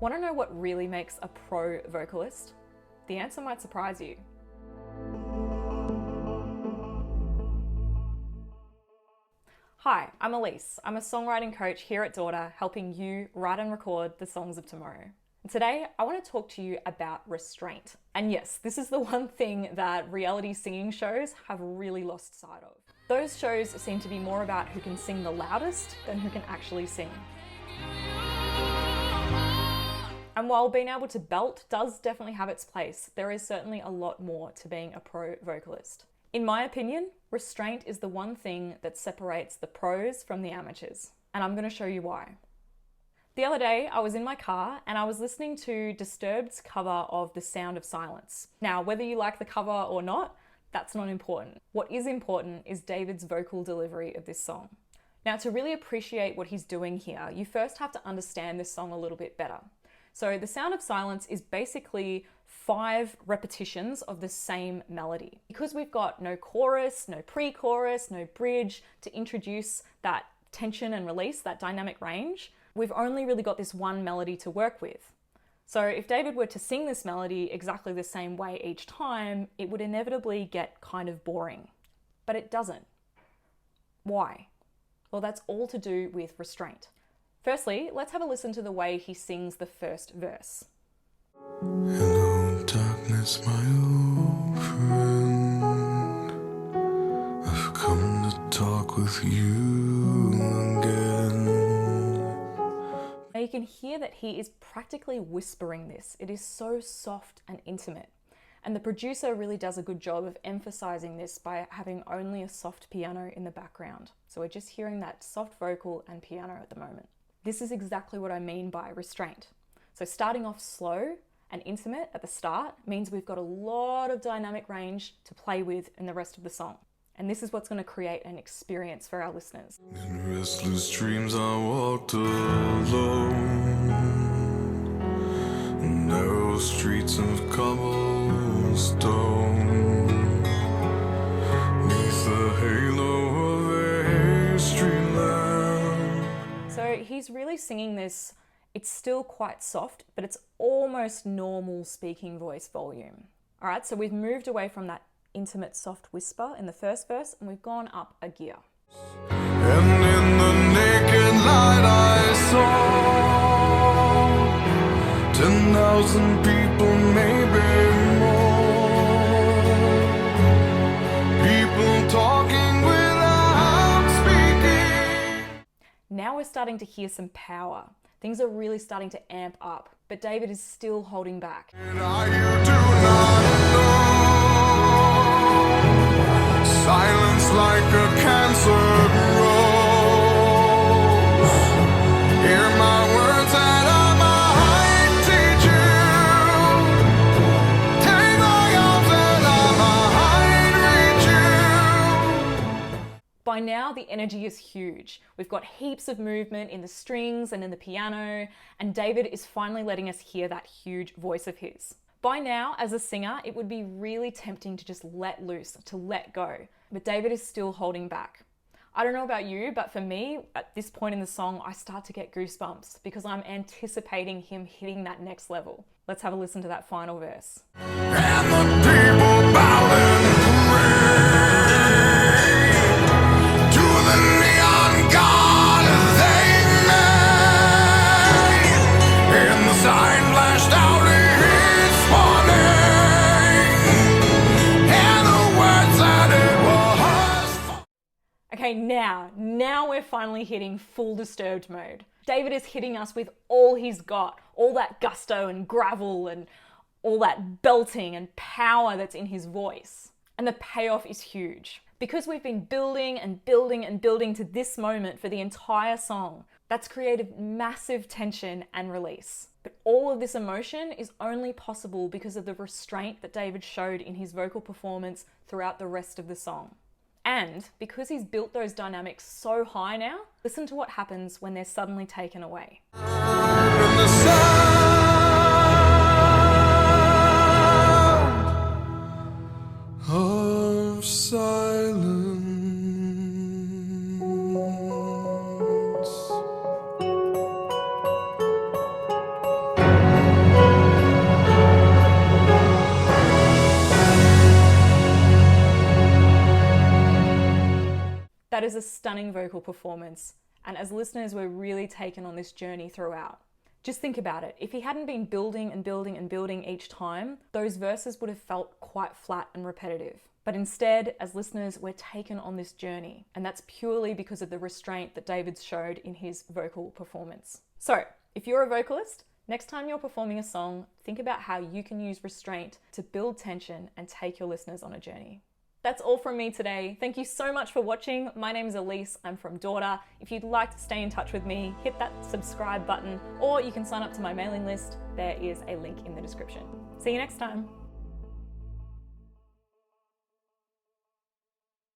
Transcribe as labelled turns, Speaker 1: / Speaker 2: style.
Speaker 1: Want to know what really makes a pro vocalist? The answer might surprise you. Hi, I'm Elise. I'm a songwriting coach here at DAWter, helping you write and record the songs of tomorrow. And today, I want to talk to you about restraint. And yes, this is the one thing that reality singing shows have really lost sight of. Those shows seem to be more about who can sing the loudest than who can actually sing. And while being able to belt does definitely have its place, there is certainly a lot more to being a pro vocalist. In my opinion, restraint is the one thing that separates the pros from the amateurs. And I'm going to show you why. The other day, I was in my car and I was listening to Disturbed's cover of The Sound of Silence. Now, whether you like the cover or not, that's not important. What is important is David's vocal delivery of this song. Now, to really appreciate what he's doing here, you first have to understand this song a little bit better. So The Sound of Silence is basically 5 repetitions of the same melody. Because we've got no chorus, no pre-chorus, no bridge to introduce that tension and release, that dynamic range, we've only really got this one melody to work with. So if David were to sing this melody exactly the same way each time, it would inevitably get kind of boring. But it doesn't. Why? Well, that's all to do with restraint. Firstly, let's have a listen to the way he sings the first verse.
Speaker 2: Hello, darkness, my old friend. I've come to talk with you again.
Speaker 1: Now you can hear that he is practically whispering this. It is so soft and intimate. And the producer really does a good job of emphasizing this by having only a soft piano in the background. So we're just hearing that soft vocal and piano at the moment. This is exactly what I mean by restraint. So starting off slow and intimate at the start means we've got a lot of dynamic range to play with in the rest of the song. And this is what's going to create an experience for our listeners.
Speaker 2: In restless dreams I walked alone, narrow streets of cobblestone, neath the halo of a street lamp.
Speaker 1: So he's really singing this. It's still quite soft, but it's almost normal speaking voice volume. All right, so we've moved away from that intimate soft whisper in the first verse and we've gone up a gear.
Speaker 2: And in the naked light I saw 10,000 people, maybe more, people talking without speaking.
Speaker 1: Now we're starting to hear some power. Things are really starting to amp up, but David is still holding back.
Speaker 2: And I, you do not know, silence like a cancer grows. Hear my words and I might teach you. Take my arms and I might reach you.
Speaker 1: By now, the energy is huge. We've got heaps of movement in the strings and in the piano, and David is finally letting us hear that huge voice of his. By now, as a singer, it would be really tempting to just let loose, to let go, but David is still holding back. I don't know about you, but for me, at this point in the song, I start to get goosebumps because I'm anticipating him hitting that next level. Let's have a listen to that final verse.
Speaker 2: And the people bowed and prayed to the neon god they made, and the sign flashed out its warning, and the words that it was.
Speaker 1: Okay, now we're finally hitting full Disturbed mode. David is hitting us with all he's got, all that gusto and gravel and all that belting and power that's in his voice. And the payoff is huge. Because we've been building and building and building to this moment for the entire song, that's created massive tension and release. But all of this emotion is only possible because of the restraint that David showed in his vocal performance throughout the rest of the song. And because he's built those dynamics so high now, listen to what happens when they're suddenly taken away.
Speaker 2: Of silence.
Speaker 1: is a stunning vocal performance, and as listeners, we're really taken on this journey throughout. Just think about it. If he hadn't been building and building and building each time, those verses would have felt quite flat and repetitive. But instead, as listeners, we're taken on this journey, and that's purely because of the restraint that David showed in his vocal performance. So, if you're a vocalist, next time you're performing a song, think about how you can use restraint to build tension and take your listeners on a journey. That's all from me today. Thank you so much for watching. My name is Elise. I'm from DAWter. If you'd like to stay in touch with me, hit that subscribe button, or you can sign up to my mailing list. There is a link in the description. See you next time.